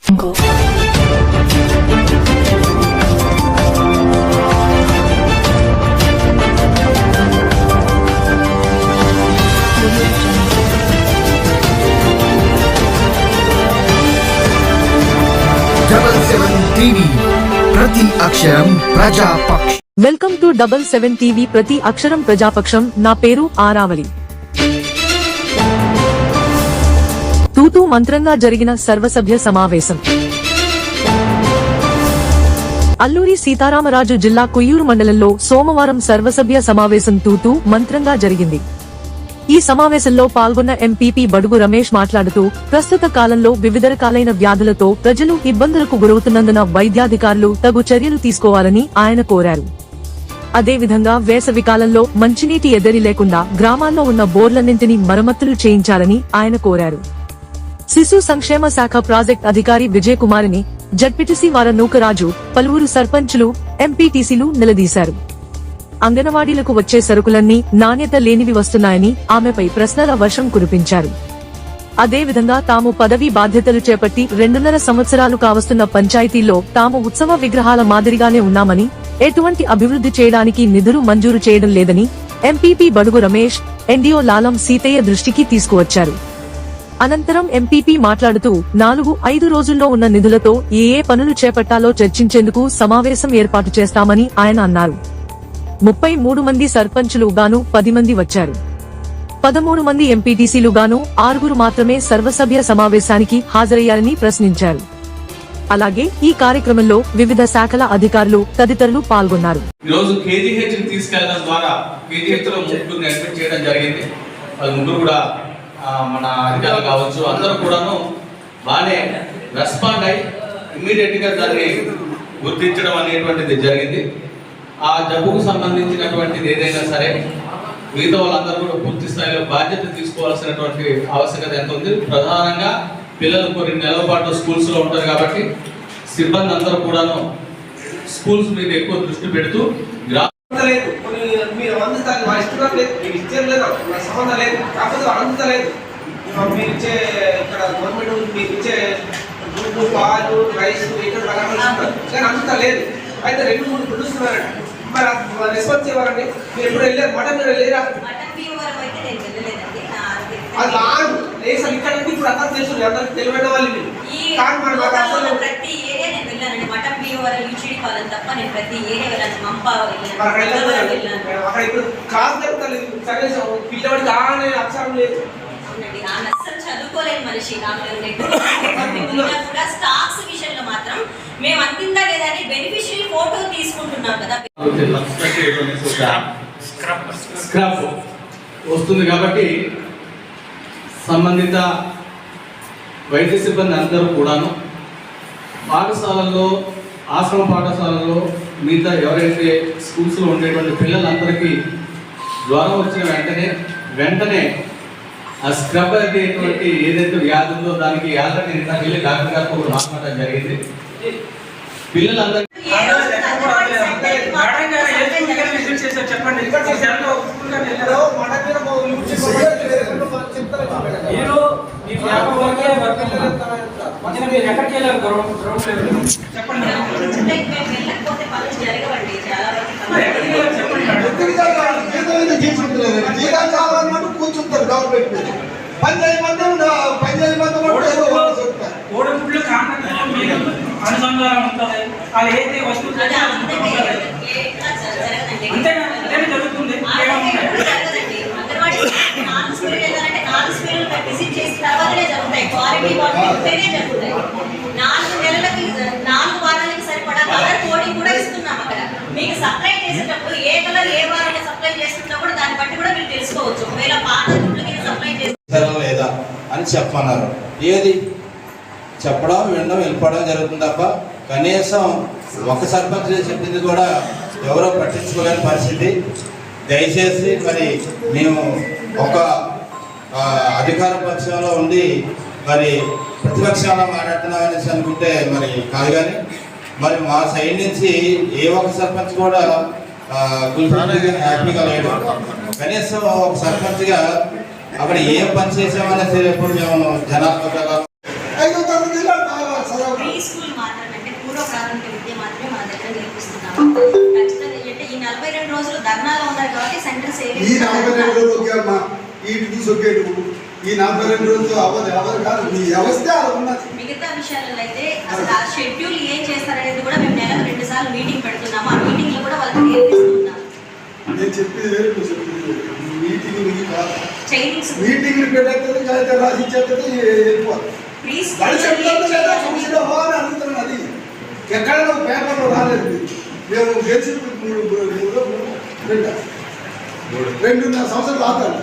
ప్రతి అక్షరం ప్రజాపక్షం. Welcome to 77 TV ప్రతి అక్షరం ప్రజాపక్షం. నా పేరు ఆరావళి. తూతూ మంత్రంగా జరిగిన సర్వసభ్య సమావేశం. అల్లూరి సీతారామరాజు జిల్లా కొయ్యూరు మండలంలో సోమవారం సర్వసభ్య సమావేశం తూతూ మంత్రంగా జరిగింది. ఈ సమావేశంలో పాల్గొన్న ఎంపీపీ బడుగు రమేష్ మాట్లాడుతూ ప్రస్తుత కాలంలో వివిధ రకాలైన వ్యాధులతో ప్రజలు ఇబ్బందులకు గురవుతున్నందున వైద్యాధికారులు తగు చర్యలు తీసుకోవాలని ఆయన కోరారు. అదేవిధంగా వేసవి కాలంలో మంచినీటి ఎద్దడి లేకుండా గ్రామాల్లో ఉన్న బోర్లన్నింటినీ మరమ్మతులు చేయించాలని ఆయన కోరారు. శిశు సంక్షేమ శాఖ ప్రాజెక్ట్ అధికారి విజయ్ కుమారిని జడ్పీటీసీ వార నూకరాజు, పలువురు సర్పంచులు, ఎంపీటీసీలు నిలదీశారు. అంగన్వాడీలకు వచ్చే సరుకులన్నీ నాణ్యత లేనివి వస్తున్నాయని ఆమెపై ప్రశ్నల వర్షం కురిపించారు. అదేవిధంగా తాము పదవీ బాధ్యతలు చేపట్టి 2.5 సంవత్సరాలు కావస్తున్న పంచాయతీల్లో తాము ఉత్సవ విగ్రహాల మాదిరిగానే ఉన్నామని, ఎటువంటి అభివృద్ధి చేయడానికి నిధులు మంజూరు చేయడం లేదని ఎంపీపీ బడుగు రమేష్, ఎన్డీఓ లాలం సీతయ్య దృష్టికి తీసుకువచ్చారు. అనంతరం ఎంపీపీ మాట్లాడుతూ 4-5 రోజుల్లో ఉన్న నిధులతో ఏ పనులు చేపట్టాలో చర్చించేందుకు సమావేశం ఏర్పాటు చేస్తామని ఆయన అన్నారు. 33 మంది సర్పంచులు గాను 10 మంది వచ్చారు. 13 మంది ఎంపీటీసీలు గాను 6 మాత్రమే సర్వసభ్య సమావేశానికి హాజరయ్యారని ప్రశ్నించారు. అలాగే ఈ కార్యక్రమంలో వివిధ శాఖల అధికారులు తదితరులు పాల్గొన్నారు. ఈరోజు కేజీహెచ్ తీసుకెళ్లడం ద్వారా కేజీహెచ్ లో ముగ్గురిని అడ్మిట్ చేయడం జరిగింది. వాళ్ళు ముగ్గురు కూడా మన అధికారులు కావచ్చు, అందరూ కూడాను బాగానే రెస్పాండ్ అయ్యి ఇమ్మీడియట్ గా దాన్ని గుర్తించడం అనేటువంటిది జరిగింది. ఆ జబ్బుకు సంబంధించినటువంటిది ఏదైనా సరే మిగతా వాళ్ళందరూ కూడా పూర్తి స్థాయిలో బాధ్యత తీసుకోవాల్సినటువంటి ఆవశ్యకత ఎంత ఉంది. ప్రధానంగా పిల్లలు కొన్ని నెలల పాటు స్కూల్స్ లో ఉంటారు కాబట్టి సిబ్బంది అందరూ కూడాను స్కూల్స్ మీద ఎక్కువ దృష్టి పెడుతూ పాలు, రైస్ లేదు. అయితే 2-3 పిలుస్తున్నారండి. మరి రెస్పాన్స్ ఇవ్వాలండి. మీరు ఎప్పుడు వెళ్ళారు? మటన్ వెళ్ళారా? అది లాంగ్ లేదు ఇక్కడ నుండి ఇప్పుడు అర్థం చేస్తుంది. అందరికి తెలివైన వాళ్ళు కానీ మనం ప్రతి ఏరియా నేను వెళ్ళానండి. మటన్ బియ్యవరం యూచిడి కాలం తప్ప నేను ప్రతి ఏరియా వెళ్ళాను. అక్కడ ఇప్పుడు క్లాస్ జరుగుతలేదు. సరే పిల్లవాడికి ఆనే అక్షరం లేదు. ఆమె అస్సలు చదువుకోలేని మనిషి. కూడా స్టాక్స్ విషయంలో మాత్రం మేము అందిందా లేదా అని బెనిఫిషియరీ ఫోటో తీసుకుంటున్నాం కదా. స్క్రాప్ వస్తుంది కాబట్టి సంబంధిత వైద్య సిబ్బంది అందరూ కూడాను పాఠశాలల్లో, ఆశ్రమ పాఠశాలల్లో మిగతా ఎవరైతే స్కూల్స్లో ఉండేటువంటి పిల్లలందరికీ జ్వరం వచ్చిన వెంటనే ఆ స్క్రబ్ అనేటువంటి ఏదైతే వ్యాధి ఉందో దానికి ఆల్రెడీ వెళ్ళి డాక్టర్ గారితో కూడా మాట్లాడడం జరిగింది. పిల్లలందరూ కూర్చుంటారు గవర్నమెంట్ పంచాయతీ అనుసంధానం ఉంటుంది. అది ఏదైతే వస్తువు జరుగుతుంది. నాలుగు వారాలకి సరిపడా కలర్ కోడింగ్ కూడా ఇస్తున్నాం. అక్కడ మీకు సప్లై చేసేటప్పుడు ఏ కలర్ ఏ వారానికి సప్లై చేస్తున్నా కూడా దాన్ని బట్టి కూడా మీరు తెలుసుకోవచ్చు. ఒకవేళ పాత గుడ్లకి సప్లై చేస్తారా లేదా అని చెప్పమన్నారు. ఏది చెప్పడం, వినడం, వెళ్ళిపోవడం జరుగుతుంది తప్ప కనీసం ఒక సర్పంచ్ చెప్పింది కూడా ఎవరో పట్టించుకోలేని పరిస్థితి. దయచేసి మరి మేము ఒక అధికార పక్షంలో ఉండి మరి ప్రతిపక్షంలో మాట్లాడుతున్నాం అనేసి అనుకుంటే మరి కాదు. కానీ మరి మా సైడ్ నుంచి ఏ ఒక్క సర్పంచ్ కూడా హ్యాపీగా లేడు. కనీసం ఒక సర్పంచ్గా అక్కడ ఏం పని చేసామనేసి ఎప్పుడు మేము జనాలు 42 రోజులు ఒకే అమ్మా ఈటి చూసి ఒకే నువ్వు ఈ 42 రోజులు ఎవరు కాదు మీ వ్యవస్థ అలా ఉన్నది. మిగతా విషయాలలో అయితే అసలు ఆ షెడ్యూల్ ఏం చేస్తారనేది కూడా మేము నెలకు 2 సార్లు మీటింగ్ పెడుతున్నాము. ఆ మీటింగ్ లో కూడా వాళ్ళకి నేర్పిస్తున్నాం. నేను చెప్పేది వేరే నువ్వు చెప్పేది వేరే. మీటింగ్ ట్రైనింగ్స్ మీటింగ్లు పెట్టేది అయితే రాసి ఇచ్చేది వెళ్ళిపోవాలి. వాళ్ళు చెప్తాను లేదా చూసినావా అని అడుగుతున్నాను. అది ఎక్కడ నువ్వు పేపర్లో రాలేదు. మేము గెలిచి 2.5 సంవత్సరాలు ఆతాను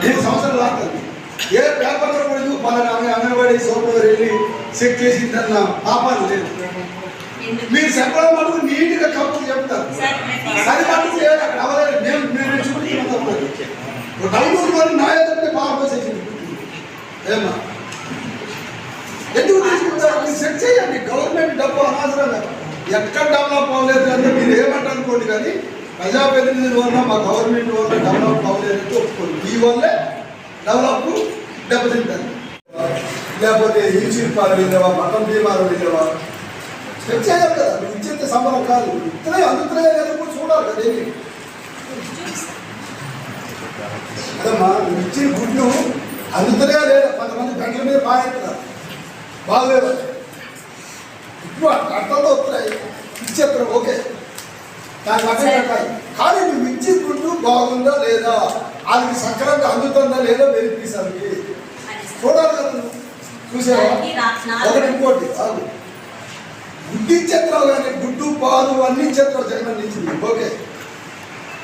3 సంవత్సరాలు ఆతాను. ఏ పేపర్లో కూడా నువ్వు పలానా అంగన్వాడీ సోమవారం వెళ్ళి చెక్ చేసిందన్న పాపాలు లేదు. మీరు చెప్పడం మటుకు నీట్గా కప్పులు చెప్తారు. అది మటుకు లేదు అక్కడ అవలేదు. మేము చూపించాం డబ్బులు నాయకుడిని పాపేసేసింది. ఏమా ఎందుకు తీసుకుంటారు? మీరు చెక్ చేయండి. గవర్నమెంట్ డబ్బు అనవసరంగా ఎక్కడ డెవలప్ అవ్వలేదు అంటే మీరు ఏమంటారనుకోండి, కానీ ప్రజాప్రతినిధుల వల్ల మా గవర్నమెంట్ వల్ల డెవలప్ అవ్వలేదంటే ఒప్పుకోండి. ఈ వల్లే డెవలప్ దెబ్బతింటారు. లేకపోతే ఇన్సూరెన్స్ వెళ్ళేవా, మటన్ బీమాలు వెళ్ళేవా చెక్ చేయాలి కదా. నువ్వు ఇచ్చేంత సంబరం కాదు. అందుతున్నాయో లేదో కూడా చూడాలి కదా. ఏమి అదమ్మా నువ్వు ఇచ్చిన గుడ్డు అందుతున్నాయో లేదా. కొంతమంది గంటల మీద బాగుంటున్నారు, బాగలేదు. ఇప్పుడు అర్థంతో వస్తున్నాయి ఇచ్చేస్తారు, ఓకే దాని పక్కన పెట్టాలి. కానీ నువ్వు ఇచ్చిన గుడ్డు బాగుందా లేదా, అది సక్రమంగా అందుతుందా లేదా వెరిఫికేషన్ చూడాలి కదా. నువ్వు చూసావా? ఒకటి ఇంకోటి కాదు, గుడ్డు ఇచ్చేస్తున్నావు కానీ గుడ్డు పాలు అన్ని ఇచ్చేస్తున్నావు జగన్ ఇచ్చింది, ఓకే.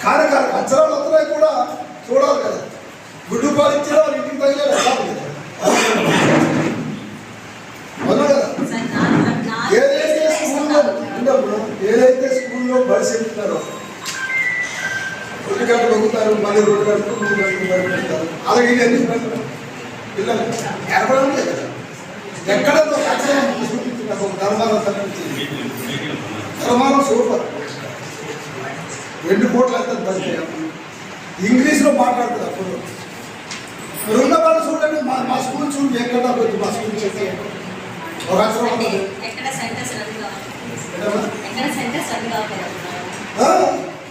కానీ అక్షరాలు వస్తున్నాయి కూడా చూడాలి కదా. గుడ్డు పాలు ఇచ్చిన వాళ్ళు ఇంటికి తగిలేదు కాదు కదా. ఏదైతే స్కూల్లో బడిసి చెప్తున్నారో 1 గంట దొక్కుతారు, మళ్ళీ 2 గంటలకు 3 గంటలకు బయటపెడతారు. అలాగే ఇది ఎందుకు పెడతారు? పిల్లలు ఏర్పడం లేదు కదా. ఎక్కడో అక్షరం చూపించిన ఒక ధర్మానం సంబంధించింది. ధర్మానం సూపర్ 2 కోట్ల ఎంత బస్ ఇంగ్లీష్లో మాట్లాడుతుంది. అప్పుడు ఉన్న వాళ్ళు చూడండి. మా స్కూల్ చూడండి ఎక్కడ పోతుంది. మా స్కూల్ చేస్తే ఒక అక్షరం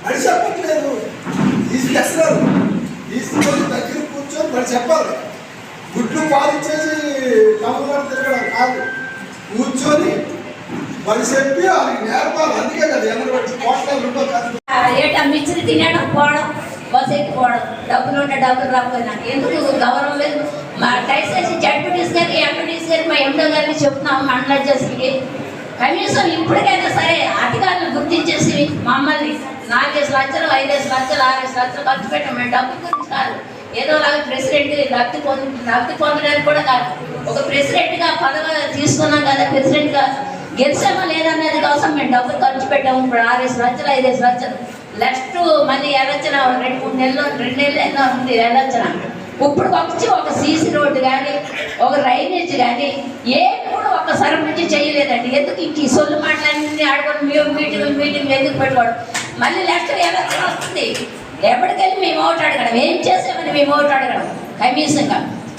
అది చెప్పట్లేదు. తీసుకెస్తారు, తీసుకొని దగ్గర కూర్చొని మరి చెప్పాలి. గుడ్లు పాలిచ్చేసి తమిళనాడు తిరగడం కాదు, కూర్చొని మరి చెప్పి వాళ్ళకి నేర్పాలి. అందుకే కదా ఎన్నో కోట్ల కాదు. ఏటా మిర్చిని తినడం పోవడం, బస్ ఎక్కిపోవడం, డబ్బులు ఉంటే డబ్బులు రాకపోయినా ఎందుకు గౌరవం లేదు. మా దయచేసి జడ్పీటీస్ గారికి ఎంపీటీస్ గారికి మా ఎండో గారికి చెప్తున్నాము, మండల అధ్యక్షుడికి కనీసం ఇప్పటికైనా సరే అధికారులు గుర్తించేసి మమ్మల్ని 4 లక్షలు 5 లక్షలు 6 లక్షలు ఖర్చు పెట్టాం. మేము డబ్బు గురించి కాదు, ఏదోలాగా ప్రెసిడెంట్ లబ్ధి పొందడానికి కూడా కాదు. ఒక ప్రెసిడెంట్గా పదవి తీసుకున్నాం కదా, ప్రెసిడెంట్గా గెలిచామా లేదనేది కోసం మేము డబ్బులు ఖర్చు పెట్టాము. ఇప్పుడు 6 లక్షలు 5 లక్షలు నెక్స్ట్ మళ్ళీ ఎలక్షన్ 2-3 నెలలు అయినా ఉంది ఎలక్షన్. ఇప్పుడు వచ్చి ఒక సీసీ రోడ్డు కానీ ఒక డ్రైనేజ్ కానీ ఏమి కూడా ఒక సర్పంచ్ చేయలేదండి. ఎందుకు ఇంక ఈ సొల్లు మాటలన్నీ ఆడుకొని మేము మీటింగ్ ఎందుకు పెట్టుకోవడం. మళ్ళీ నెక్స్ట్ ఎలక్షన్ వస్తుంది, ఎప్పటికెళ్ళి మేము ఓటు అడగడం, ఏం చేసామని మేము ఓటు అడగడం.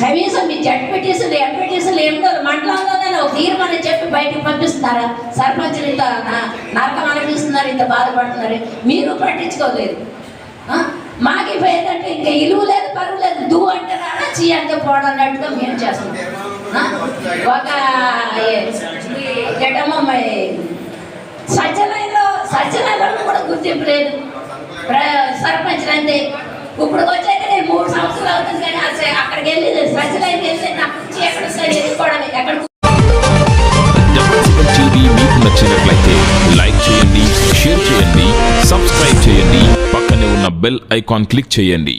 కనీసం మీ జడ్పీటీసులు ఎంపీటీసులు ఏమిటో మండలంలోనే ఒక తీర్మానం చెప్పి బయటకు పంపిస్తున్నారా? సర్పంచులు ఇంత నరకం అనిపిస్తున్నారు, ఇంత బాధపడుతున్నారు, మీరు పట్టించుకోలేదు. మాకు ఏంటంటే ఇంకా ఇలువ లేదు, పరువు లేదు. దూ అంటే రాడా, చీ అంటే పోవడం అన్నట్టుగా మేము చేస్తున్నాం. ఒక సత్యనారాయణ కూడా గుర్తింపు లేదు. సర్పంచ్లు అంతే. ఇప్పుడు వచ్చాక నేను 3 సంవత్సరాలు అవుతుంది, కానీ అక్కడికి వెళ్ళి సత్యనారాయణ వెళ్తే నా కుర్చీ ఎక్కడ వస్తుంది ఎదుర్కోవడం ఎక్కడ. మీకు నచ్చినట్లయితే లైక్ చేయండి, షేర్ చేయండి, సబ్స్క్రైబ్ చేయండి, పక్కనే ఉన్న బెల్ ఐకాన్ క్లిక్ చేయండి.